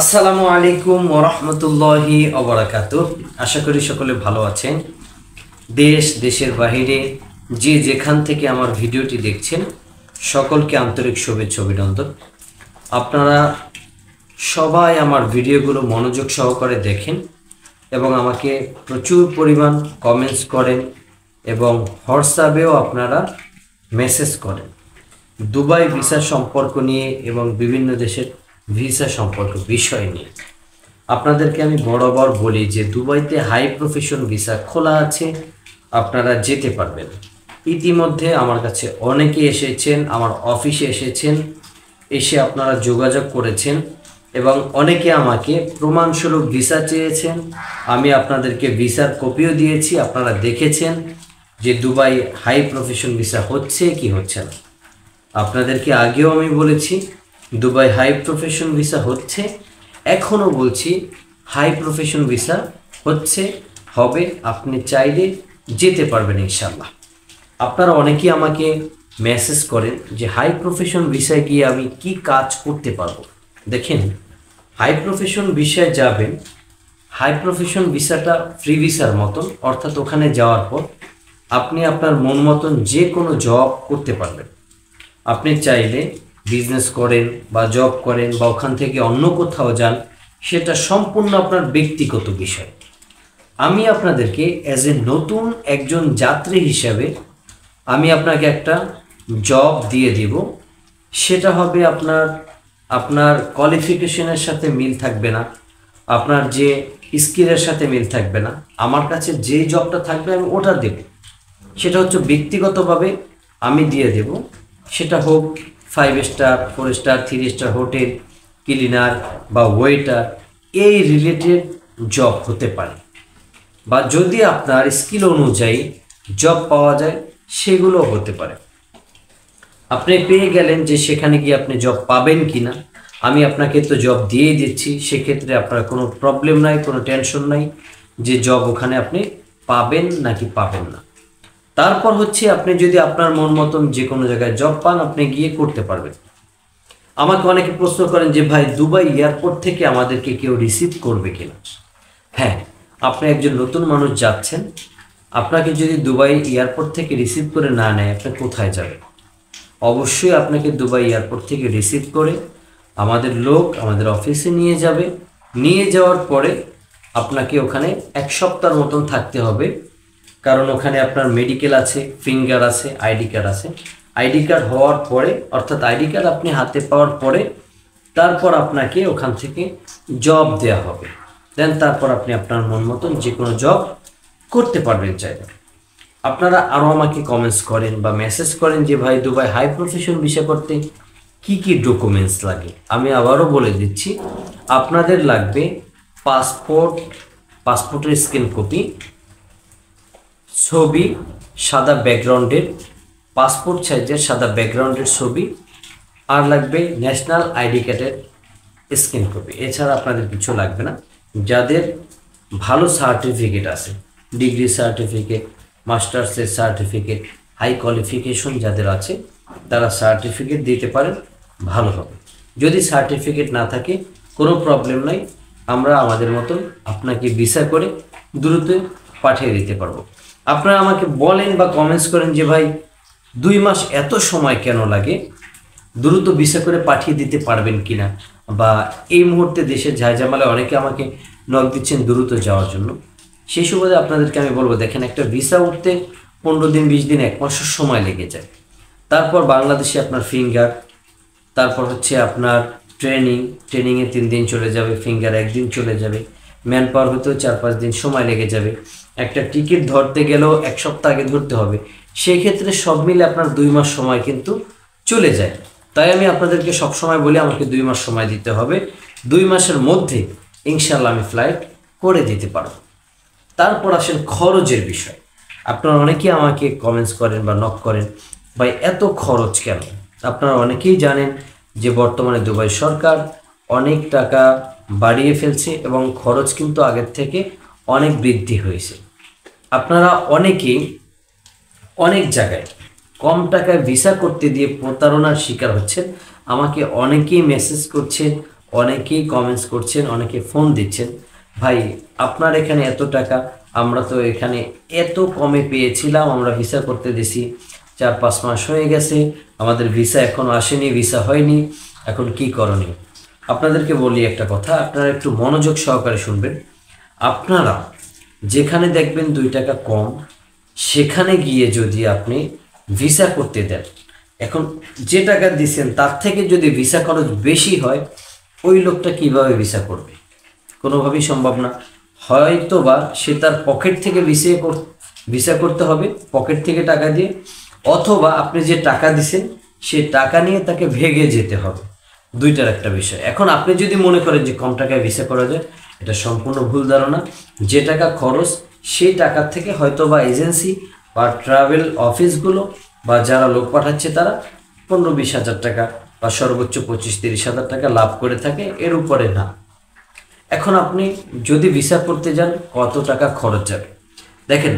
আসসালামু আলাইকুম ওয়া রাহমাতুল্লাহি ওয়া বারাকাতুহু। আশা করি সকলে ভালো আছেন। দেশের বাইরে যে যেখান থেকে আমার ভিডিওটি দেখছেন সকলকে আন্তরিক শুভেচ্ছা অভিনন্দন। আপনারা সবাই আমার ভিডিওগুলো মনোযোগ সহকারে দেখেন এবং আমাকে প্রচুর পরিমাণ কমেন্টস করেন এবং হোয়াটসঅ্যাপেও আপনারা মেসেজ করেন দুবাই ভিসা সম্পর্ক নিয়ে এবং বিভিন্ন দেশের ভিসা সম্পর্ক বিষয় নিয়ে। আপনাদেরকে আমি বরাবর বলি যে দুবাইতে হাই প্রফেশন ভিসা খোলা আছে, আপনারা যেতে পারবেন। ইতিমধ্যে আমার কাছে অনেকে এসেছেন, আমার অফিসে এসেছেন, এসে আপনারা যোগাযোগ করেছেন এবং অনেকে আমাকে প্রমাণস্বরূপ ভিসা চেয়েছেন। আমি আপনাদেরকে ভিসার কপিও দিয়েছি, আপনারা দেখেছেন যে দুবাই হাই প্রফেশন ভিসা হচ্ছে কি হচ্ছে না। আপনাদেরকে আগেও আমি বলেছি দুবাই হাই প্রফেশন ভিসা হচ্ছে, এখনও বলছি হাই প্রফেশন ভিসা হচ্ছে, হবে। আপনি চাইলে যেতে পারবেন ইনশাল্লাহ। আপনারা অনেকেই আমাকে মেসেজ করেন যে হাই প্রফেশন ভিসায় গিয়ে আমি কি কাজ করতে পারবো। দেখেন, হাই প্রফেশন ভিসায় যাবেন, হাই প্রফেশন ভিসাটা ফ্রি ভিসার মতন, অর্থাৎ ওখানে যাওয়ার পর আপনি আপনার মন মতন যে কোনো জব করতে পারবেন। আপনি চাইলে বিজনেস করেন বা জব করেন বা ওখান থেকে অন্য কোথাও যান, সেটা সম্পূর্ণ আপনার ব্যক্তিগত বিষয়। আমি আপনাদেরকে অ্যাজ এ নতুন একজন যাত্রী হিসাবে আমি আপনাকে একটা জব দিয়ে দিব। সেটা হবে আপনার কোয়ালিফিকেশনের সাথে মিল থাকবে না, আপনার যে স্কিলের সাথে মিল থাকবে না। আমার কাছে যে জবটা থাকবে আমি ওটা দেব। সেটা হচ্ছে ব্যক্তিগতভাবে আমি দিয়ে দেব। সেটা হোক 5 star, 4 star, 3 star hotel, cleaner বা ওয়েটার, এই রিলেটেড জব হতে পারে। বা যদি আপনার স্কিল অনুযায়ী জব পাওয়া যায় সেগুলো হতে পারে। আপনি পেয়ে গেলেন যে সেখানে গিয়ে আপনি জব পাবেন কি না, আমি আপনাকে তো জব দিয়েই দিচ্ছি। সেক্ষেত্রে আপনার কোনো প্রবলেম নাই, কোনো টেনশন নাই যে জব ওখানে আপনি পাবেন নাকি পাবেন না। তারপর হচ্ছে আপনি যদি আপনার মন মতন যে কোনো জায়গায় জব পান, আপনি গিয়ে করতে পারবেন। আমাকে অনেকে প্রশ্ন করেন যে ভাই দুবাই এয়ারপোর্ট থেকে আমাদেরকে কেউ রিসিভ করবে কিনা। হ্যাঁ, আপনি একজন নতুন মানুষ যাচ্ছেন, আপনাকে যদি দুবাই এয়ারপোর্ট থেকে রিসিভ করে না নেয়, আপনি কোথায় যাবেন? অবশ্যই আপনাকে দুবাই এয়ারপোর্ট থেকে রিসিভ করে আমাদের লোক আমাদের অফিসে নিয়ে যাবে। নিয়ে যাওয়ার পরে আপনাকে ওখানে 1 সপ্তাহের মতন থাকতে হবে, কারণ ওখানে আপনার মেডিকেল আছে, ফিঙ্গার আছে, আইডি কার্ড আছে। আইডি কার্ড হওয়ার পরে, অর্থাৎ আইডি কার্ড আপনি হাতে পাওয়ার পরে তারপর আপনাকে ওখান থেকে জব দেওয়া হবে। দেন তারপর আপনি আপনার মন মতন যে কোনো জব করতে পারবেন চাইলে। আপনারা আরও আমাকে কমেন্টস করেন বা মেসেজ করেন যে ভাই দুবাই হাই প্রফেশন ভিসা করতে কি কি ডকুমেন্টস লাগে। আমি আবারও বলে দিচ্ছি, আপনাদের লাগবে পাসপোর্টের স্ক্যান কপি, ছবি, সাদা ব্যাকগ্রাউন্ডের, পাসপোর্ট সাইজের সাদা ব্যাকগ্রাউন্ডের ছবি, আর লাগবে ন্যাশনাল আইডি কার্ডের স্ক্যান কপি। এছাড়া আপনাদের কিছু লাগবে না। যাদের ভালো সার্টিফিকেট আছে, ডিগ্রি সার্টিফিকেট, মাস্টার্সের সার্টিফিকেট, হাই কোয়ালিফিকেশন যাদের আছে তারা সার্টিফিকেট দিতে পারেন, ভালো হবে। যদি সার্টিফিকেট না থাকে কোনো প্রবলেম নাই, আমরা আমাদের মতন আপনাকে ভিসা করে দ্রুত পাঠিয়ে দিতে পারবো। আপনারা আমাকে বলেন বা কমেন্টস করেন যে ভাই 2 মাস এত সময় কেন লাগে, দ্রুত ভিসা করে পাঠিয়ে দিতে পারবেন কিনা, বা এই মুহূর্তে দেশের ঝামেলায় অনেকে আমাকে নক দিচ্ছেন দ্রুত যাওয়ার জন্য। সেই সুবাদে আপনাদেরকে আমি বলবো, দেখেন একটা ভিসা উঠতে 15 দিন, 20 দিন, 1 মাসের সময় লেগে যায়। তারপর বাংলাদেশে আপনার ফিঙ্গার, তারপর হচ্ছে আপনার ট্রেনিংয়ে 3 দিন চলে যাবে, ফিঙ্গার 1 দিন চলে যাবে, ম্যান পাওয়ার হতেও 4-5 দিন সময় লেগে যাবে। একটা টিকিট ধরতে গেলেও 1 সপ্তাহ আগে ধরতে হবে। সেই ক্ষেত্রে সব মিলে আপনার 2 মাস সময় কিন্তু চলে যায়। তাই আমি আপনাদেরকে সবসময় বলি আমাকে 2 মাস সময় দিতে হবে। 2 মাসের মধ্যে ইনশাল্লাহ আমি ফ্লাইট করে দিতে পারবো। তারপর আসেন খরচের বিষয়। আপনারা অনেকেই আমাকে কমেন্টস করেন বা নক করেন, ভাই এত খরচ কেন? আপনারা অনেকেই জানেন যে বর্তমানে দুবাই সরকার অনেক টাকা বাড়িয়ে ফেলছে এবং খরচ কিন্তু আগের থেকে অনেক বৃদ্ধি হয়েছে। আপনারা অনেকেই অনেক জায়গায় কম টাকায় ভিসা করতে দিয়ে প্রতারণার শিকার হচ্ছেন। আমাকে অনেকেই মেসেজ করছেন, অনেকেই কমেন্টস করছেন, অনেকে ফোন দিচ্ছেন, ভাই আপনার এখানে এত টাকা, আমরা তো এখানে এত কমে পেয়েছিলাম, আমরা ভিসা করতে দিছি 4-5 মাস হয়ে গেছে, আমাদের ভিসা এখনো আসেনি, ভিসা হয়নি, এখন কি করণীয়? আপনাদেরকে বলি একটা কথা, আপনারা একটু মনোযোগ সহকারে শুনবেন। আপনারা যেখানে দেখবেন 2 টাকা কম, সেখানে গিয়ে যদি আপনি ভিসা করতে দেন, এখন যে টাকা দিচ্ছেন তার থেকে যদি ভিসা খরচ বেশি হয়, ওই লোকটা কিভাবে ভিসা করবে? কোনোভাবেই সম্ভব না। হয়তো বা সে তার পকেট থেকে ভিসা করতে হবে, পকেট থেকে টাকা দিয়ে, অথবা আপনি যে টাকা দিছেন সে টাকা নিয়ে তাকে ভেগে যেতে হবে। দুইটার একটা বিষয়। এখন আপনি যদি মনে করেন যে কম টাকায় ভিসা করা যায়, এটা সম্পূর্ণ ভুল ধারণা। যে টাকা খরচ সেই টাকার থেকে হয়তো বা এজেন্সি বা ট্রাভেল অফিসগুলো বা যারা লোক পাঠাচ্ছে তারা 15-20 হাজার টাকা বা সর্বোচ্চ 25-30 হাজার টাকা লাভ করে থাকে, এর উপরে না। এখন আপনি যদি ভিসা করতে যান, কত টাকা খরচ যাবে দেখেন।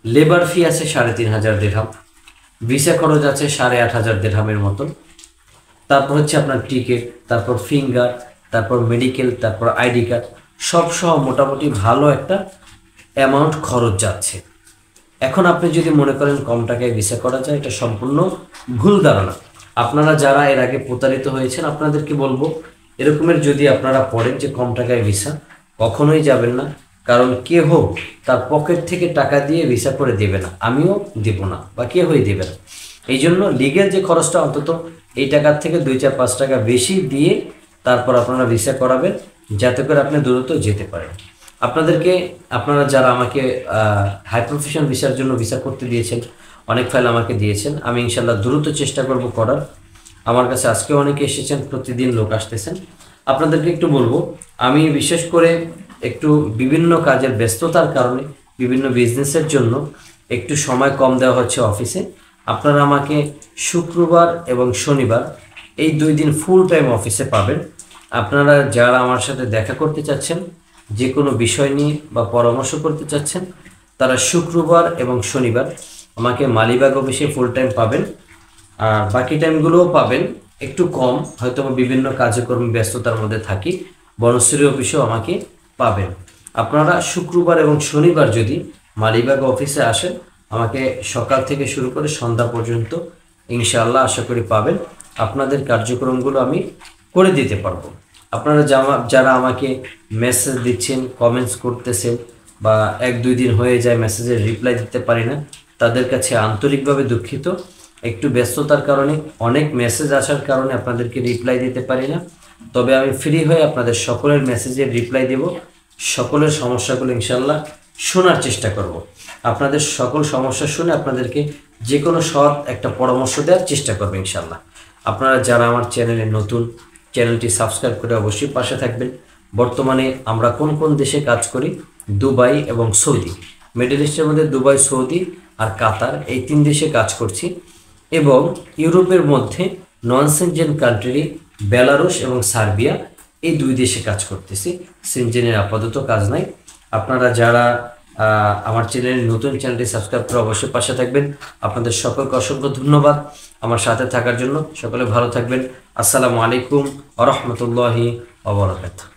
লেবার ফি আছে 3,500 দিরহাম, ভিসা খরচ আছে 8,500 দিরহামের মতন, তারপর হচ্ছে আপনার টিকিট, তারপর ফিঙ্গার, তারপর মেডিকেল, তারপর আইডি কার্ড, সব সহ মোটামুটি ভালো একটা অ্যামাউন্ট খরচ যাচ্ছে। এখন আপনি যদি মনে করেন কম টাকায় ভিসা করা যায়, এটা সম্পূর্ণ ভুল ধারণা। আপনারা যারা এর আগে প্রতারিত হয়েছেন, আপনাদেরকে বলবো, এরকমের যদি আপনারা পড়েন যে কম টাকায় ভিসা, কখনোই যাবেন না। কারণ কেহ তার পকেট থেকে টাকা দিয়ে ভিসা করে দেবে না, আমিও দেব না, বা কেউই দেবে না। এই জন্য লিগেল যে খরচটা অন্তত এই টাকার থেকে 2-4-5 টাকা বেশি দিয়ে তারপর আপনারা ভিসা করাবেন, যাতে করে আপনি দ্রুত যেতে পারেন। আপনারা যারা আমাকে হাই প্রফেশন ভিসার জন্য ভিসা করতে দিয়েছেন, অনেক ফাইল আমাকে দিয়েছেন, আমি ইনশাল্লাহ দ্রুত চেষ্টা করব করার। আমার কাছে আজকে অনেকে এসেছেন, প্রতিদিন লোক আসতেছেন। আপনাদেরকে একটু বলবো, আমি বিশেষ করে একটু বিভিন্ন কাজের ব্যস্ততার কারণে, বিভিন্ন বিজনেসের জন্য একটু সময় কম দেওয়া হচ্ছে অফিসে। আপনারা আমাকে শুক্রবার এবং শনিবার এই 2 দিন ফুল টাইম অফিসে পাবেন। আপনারা যারা আমার সাথে দেখা করতে চাচ্ছেন, যে কোনো বিষয় নিয়ে বা পরামর্শ করতে চাচ্ছেন, তারা শুক্রবার এবং শনিবার আমাকে মালিবাগ অফিসে ফুল টাইম পাবেন। আর বাকি টাইমগুলোও পাবেন একটু কম, হয়তো বিভিন্ন কার্যক্রম ব্যস্ততার মধ্যে থাকি, বনশ্রী অফিসেও আমাকে পাবেন। আপনারা শুক্রবার এবং শনিবার যদি মালিবাগ অফিসে আসেন, আমাকে সকাল থেকে শুরু করে সন্ধ্যা পর্যন্ত ইনশাআল্লাহ আশা করি পাবেন। আপনাদের কার্যক্রমগুলো আমি করে দিতে পারবো। আপনারা যারা আমাকে মেসেজ দিচ্ছেন, কমেন্টস করতেছেন, বা 1-2 দিন হয়ে যায় মেসেজের রিপ্লাই দিতে পারি না, তাদের কাছে আন্তরিকভাবে দুঃখিত। একটু ব্যস্ততার কারণে, অনেক মেসেজ আসার কারণে আপনাদেরকে রিপ্লাই দিতে পারি না। তবে আমি ফ্রি হয়ে আপনাদের সকলের মেসেজের রিপ্লাই দেব, সকলের সমস্যাগুলো ইনশাল্লাহ শোনার চেষ্টা করব। আপনাদের সকল সমস্যা শুনে আপনাদেরকে যে কোনো সৎ একটা পরামর্শ দেওয়ার চেষ্টা করবো ইনশাল্লাহ। আপনারা যারা আমার চ্যানেলে নতুন, চ্যানেলটি সাবস্ক্রাইব করে অবশ্যই পাশে থাকবেন। বর্তমানে আমরা কোন কোন দেশে কাজ করি? দুবাই এবং সৌদি, মিডল ইস্টের মধ্যে দুবাই, সৌদি আর কাতার, এই 3 দেশে কাজ করছি। এবং ইউরোপের মধ্যে নন সেনজেন কান্ট্রি বেলারুশ এবং সার্বিয়া, এই 2 দেশে কাজ করতেছি। সেনজেনের আপাতত কাজ নাই। আপনারা যারা আমার চ্যানেলটি সাবস্ক্রাইব করে অবশ্যই পাশে থাকবেন। আপনাদের সকলকে অসংখ্য ধন্যবাদ আমার সাথে থাকার জন্য। সকলে ভালো থাকবেন। আসসালামু আলাইকুম ওয়া রাহমাতুল্লাহি ওয়া বারাকাতুহু।